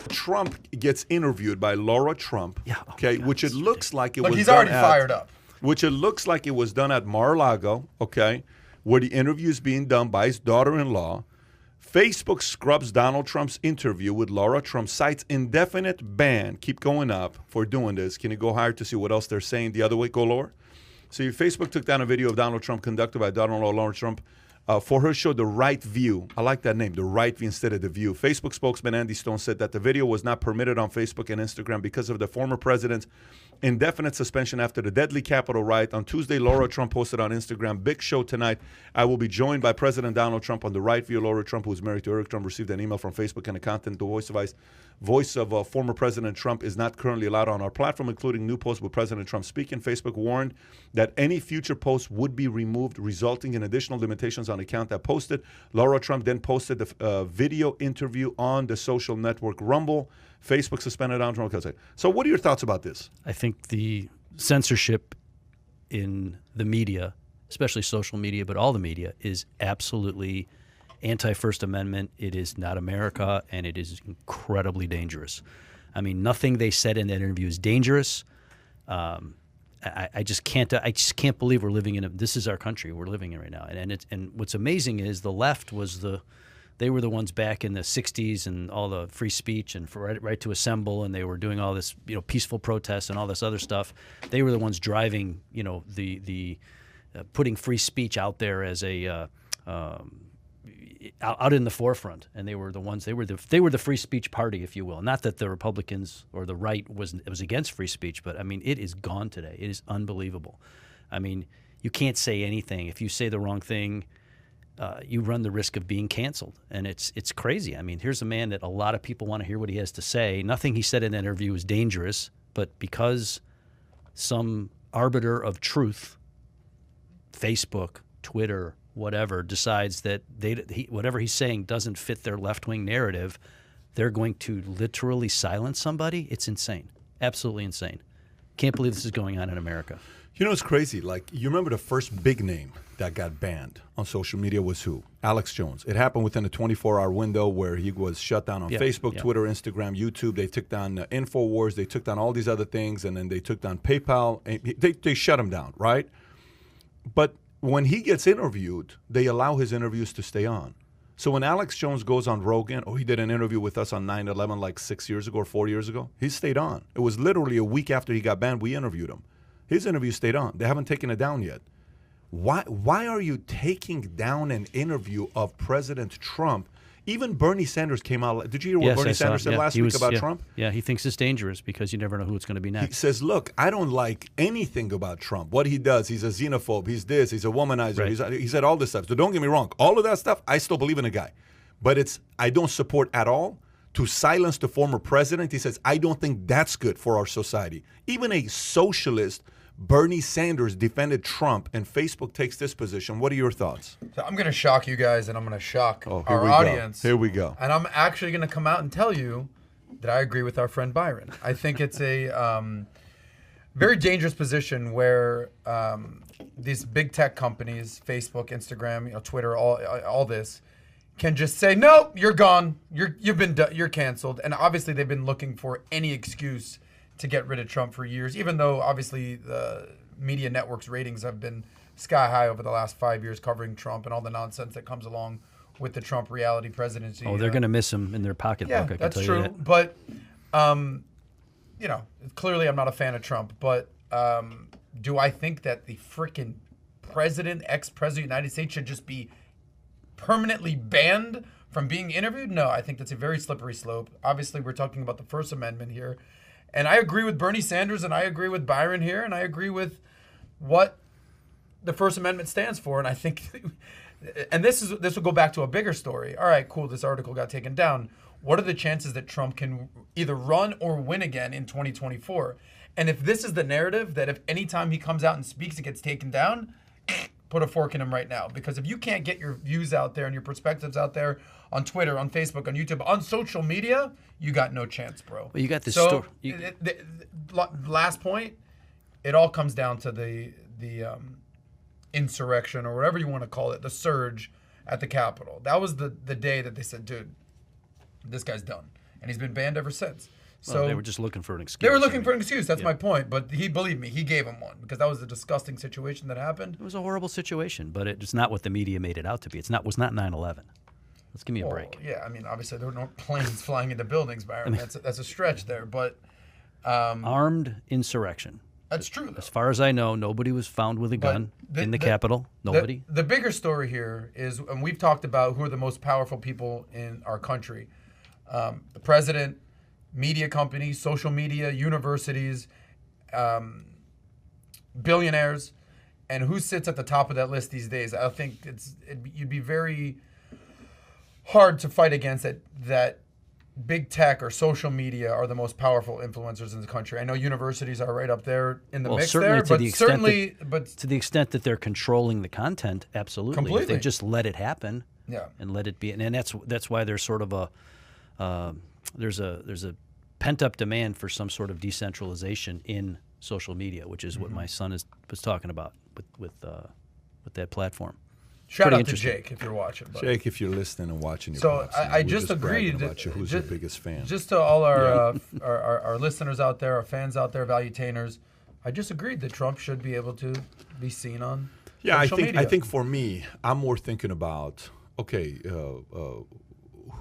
Trump gets interviewed by Lara Trump, okay, which it looks like it was he's done already fired up. Which it looks like it was done at Mar-a-Lago, okay, where the interview is being done by his daughter-in-law. Facebook scrubs Donald Trump's interview with Lara Trump, cites indefinite ban, keep going up, for doing this. Can you go higher to see what else they're saying the other way? Go lower. So Facebook took down a video of Donald Trump conducted by daughter-in-law Lara Trump for her show The Right View. I like that name, The Right View instead of The View. Facebook spokesman Andy Stone said that the video was not permitted on Facebook and Instagram because of the former president's indefinite suspension after the deadly Capitol riot. On Tuesday, Lara Trump posted on Instagram, "Big show tonight. I will be joined by President Donald Trump on The Right View." Lara Trump, who is married to Eric Trump, received an email from Facebook and the content. The voice of former President Trump is not currently allowed on our platform, including new posts with President Trump speaking. Facebook warned that any future posts would be removed, resulting in additional limitations on the account that posted. Lara Trump then posted the video interview on the social network Rumble. Facebook suspended Donald Trump. So what are your thoughts about this? I think the censorship in the media, especially social media, but all the media, is absolutely anti-First Amendment. It is not America, and it is incredibly dangerous. I mean, nothing they said in that interview is dangerous. I just can't believe we're living in this is our country we're living in right now. And what's amazing is the left they were the ones back in the 60s and all the free speech and for right to assemble, and they were doing all this, peaceful protests and all this other stuff. They were the ones driving, the putting free speech out there as a out in the forefront, and they were the ones. They were the free speech party, if you will. Not that the Republicans or the right was against free speech, but I mean, it is gone today. It is unbelievable. I mean, you can't say anything. If you say the wrong thing, you run the risk of being canceled, and it's crazy. I mean, here's a man that a lot of people want to hear what he has to say. Nothing he said in that interview is dangerous, but because some arbiter of truth, Facebook, Twitter, whatever, decides that whatever he's saying doesn't fit their left-wing narrative, they're going to literally silence somebody. It's insane. Absolutely insane. Can't believe this is going on in America. It's crazy. Like, you remember the first big name that got banned on social media was who? Alex Jones. It happened within a 24-hour window where he was shut down on Facebook, Twitter, Instagram, YouTube. They took down InfoWars. They took down all these other things, and then they took down PayPal. They shut him down, right? But when he gets interviewed, they allow his interviews to stay on. So when Alex Jones goes on Rogan, or he did an interview with us on 9/11 like 6 years ago or 4 years ago, he stayed on. It was literally a week after he got banned, we interviewed him. His interview stayed on. They haven't taken it down yet. Why are you taking down an interview of President Trump? Even Bernie Sanders came out. Did you hear what Bernie Sanders said last week about Trump? Yeah, he thinks it's dangerous because you never know who it's going to be next. He says, look, I don't like anything about Trump. What he does, he's a xenophobe, he's this, he's a womanizer, right. He said all this stuff. So don't get me wrong. All of that stuff, I still believe in the guy. But I don't support at all to silence the former president. He says, I don't think that's good for our society. Even a socialist, Bernie Sanders, defended Trump, and Facebook takes this position. What are your thoughts? So I'm going to shock you guys, and I'm going to shock our audience. Here we go. And I'm actually going to come out and tell you that I agree with our friend Byron. I think it's a very dangerous position where these big tech companies, Facebook, Instagram, Twitter, all this, can just say, no, you're gone. You're canceled. And obviously they've been looking for any excuse to get rid of Trump for years, even though obviously the media networks' ratings have been sky high over the last 5 years covering Trump and all the nonsense that comes along with the Trump reality presidency. Oh, they're going to miss him in their pocketbook, I can tell you that. But, clearly I'm not a fan of Trump, but do I think that the freaking ex-president of the United States should just be permanently banned from being interviewed? No, I think that's a very slippery slope. Obviously, we're talking about the First Amendment here. And I agree with Bernie Sanders, and I agree with Byron here, and I agree with what the First Amendment stands for. And I think, and this will go back to a bigger story. All right, cool, this article got taken down. What are the chances that Trump can either run or win again in 2024? And if this is the narrative, that if any time he comes out and speaks, it gets taken down, put a fork in him right now. Because if you can't get your views out there and your perspectives out there on Twitter, on Facebook, on YouTube, on social media, you got no chance, bro. Well, you got this story. Last point, it all comes down to the insurrection, or whatever you want to call it, the surge at the Capitol. That was the day that they said, dude, this guy's done. and he's been banned ever since. Well, So they were just looking for an excuse. they were looking for an excuse. That's my point. But he believed me. He gave him one because that was a disgusting situation that happened. It was a horrible situation, but it's not what the media made it out to be. It was not 9/11. Let's give me a break. Yeah, I mean, obviously there were no planes flying into buildings, Byron. That's a stretch there, but Armed insurrection. that's true. Though. As far as I know, nobody was found with a gun in the Capitol. Nobody. The bigger story here is, and we've talked about who are the most powerful people in our country: the president, media companies, social media, universities, billionaires, and who sits at the top of that list these days. I think you'd be very hard to fight against that big tech or social media are the most powerful influencers in the country. I know universities are right up there in the mix there, but to the extent that they're controlling the content, absolutely. Completely. If they just let it happen, Yeah. and let it be, and that's why there's sort of there's a pent up demand for some sort of decentralization in social media, which is what my son was talking about with that platform. Shout Pretty out to interesting. Jake if you're watching. Buddy. Jake, if you're listening and watching your So pops, I we're just agreed bragging about you. Who's your biggest fan? Just to all our listeners out there, our fans out there, valuetainers, I just agreed that Trump should be able to be seen on social media. I think for me, I'm more thinking about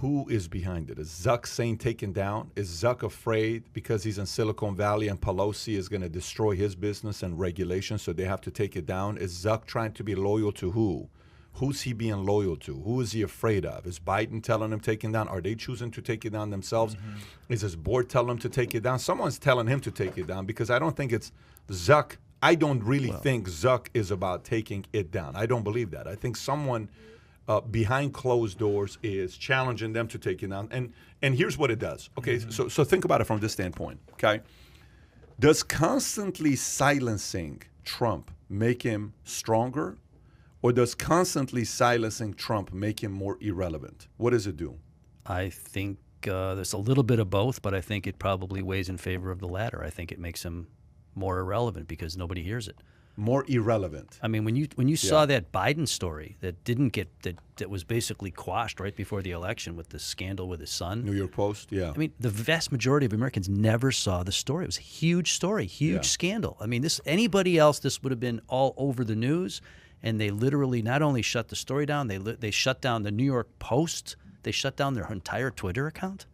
who is behind it? Is Zuck saying taken down? Is Zuck afraid because he's in Silicon Valley and Pelosi is going to destroy his business and regulations, so they have to take it down? Is Zuck trying to be loyal to who? Who's he being loyal to? Who is he afraid of? Is Biden telling him take it down? Are they choosing to take it down themselves? Is his board telling him to take it down? Someone's telling him to take it down, because I don't think it's Zuck. I don't really think Zuck is about taking it down. I don't believe that. I think someone behind closed doors is challenging them to take it down. And here's what it does. Okay, so think about it from this standpoint. Okay, does constantly silencing Trump make him stronger? Or does constantly silencing Trump make him more irrelevant? What does it do? I think there's a little bit of both, but I think it probably weighs in favor of the latter. I think it makes him more irrelevant because nobody hears it. More irrelevant. I mean, when you saw that Biden story that didn't get that was basically quashed right before the election with the scandal with his son. New York Post, yeah. I mean, the vast majority of Americans never saw the story. It was a huge story, huge scandal. I mean, anybody else, this would have been all over the news. And they literally not only shut the story down, they shut down the New York Post. They shut down their entire Twitter account.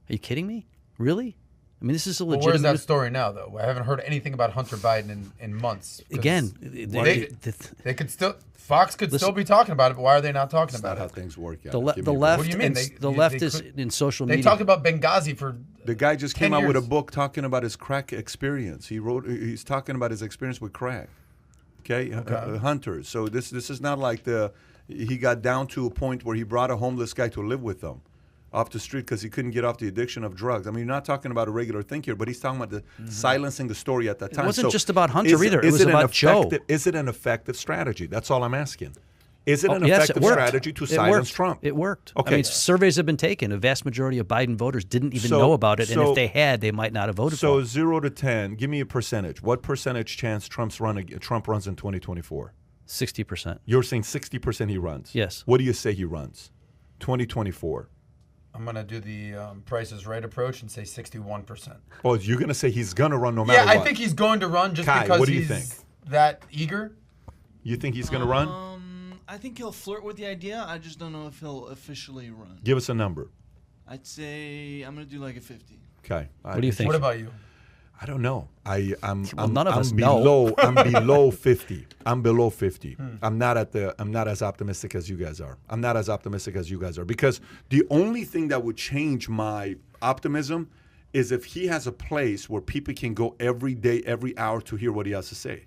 Are you kidding me? Really? I mean, this is a legitimate. Where's that story now, though? I haven't heard anything about Hunter Biden in months. Again, they could still. Fox could still be talking about it, but why are they not talking about Not how it? things work. The left. What do you mean? The left is in social media. They talked about Benghazi for. The guy just 10 came out with a years. book talking about his crack experience. He's talking about his experience with crack. Okay. Hunters. So this is not like he got down to a point where he brought a homeless guy to live with them off the street because he couldn't get off the addiction of drugs. I mean, you're not talking about a regular thing here, but he's talking about the silencing the story at that time. It wasn't just about Hunter either. It was about Joe. Is it an effective strategy? That's all I'm asking. Is it an effective strategy to silence Trump? It worked. Okay. I mean, surveys have been taken. A vast majority of Biden voters didn't even know about it, and if they had, they might not have voted for it. So 0 to 10, give me a percentage. What percentage chance Trump runs in 2024? 60%. You're saying 60% he runs? Yes. What do you say he runs? 2024. I'm going to do the Price is Right approach and say 61%. Oh, you're going to say he's going to run no matter Yeah, what? I think he's going to run just Kai, because what do you he's think? that eager. You think he's going to run? I think he'll flirt with the idea. I just don't know if he'll officially run. Give us a number. I'd say I'm going to do like a 50. Okay. What do you think? What about you? I don't know. I'm none of us below, know. I'm below 50. I'm below 50. I'm not as optimistic as you guys are. I'm not as optimistic as you guys are, because the only thing that would change my optimism is if he has a place where people can go every day, every hour to hear what he has to say.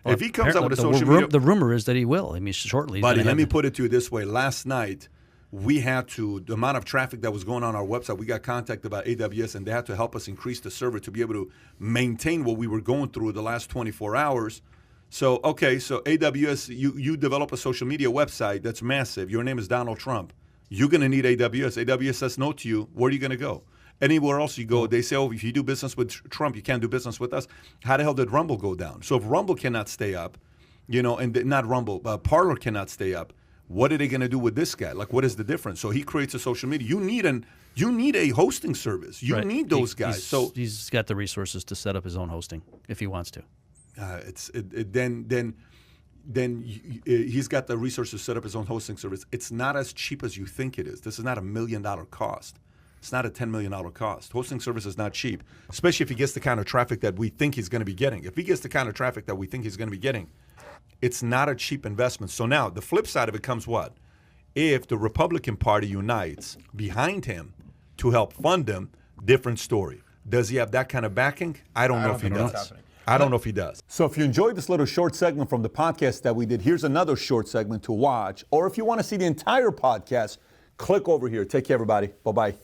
Well, if he comes out with a social media, the rumor is that he will. I mean, shortly. buddy, let me put it to you this way. Last night, we had to, the amount of traffic that was going on our website, we got contacted by AWS, and they had to help us increase the server to be able to maintain what we were going through the last 24 hours. So, okay, so AWS, you develop a social media website that's massive. Your name is Donald Trump. You're going to need AWS. AWS says no to you. Where are you going to go? Anywhere else you go, they say, oh, if you do business with Trump, you can't do business with us. How the hell did Rumble go down? So if Rumble cannot stay up, and not Rumble, Parler cannot stay up, What are they going to do with this guy? Like, what is the difference? So he creates a social media. You need a hosting service. You Right. need those guys. So he's got the resources to set up his own hosting if he wants to. He's got the resources to set up his own hosting service. It's not as cheap as you think it is. This is not $1 million cost. It's not a $10 million cost. Hosting service is not cheap, especially if he gets the kind of traffic that we think he's going to be getting. If he gets the kind of traffic that we think he's going to be getting, it's not a cheap investment. So now the flip side of it comes what? If the Republican Party unites behind him to help fund him, different story. Does he have that kind of backing? I don't know if he does. I don't know if he does. So if you enjoyed this little short segment from the podcast that we did, here's another short segment to watch. Or if you want to see the entire podcast, click over here. Take care, everybody. Bye-bye.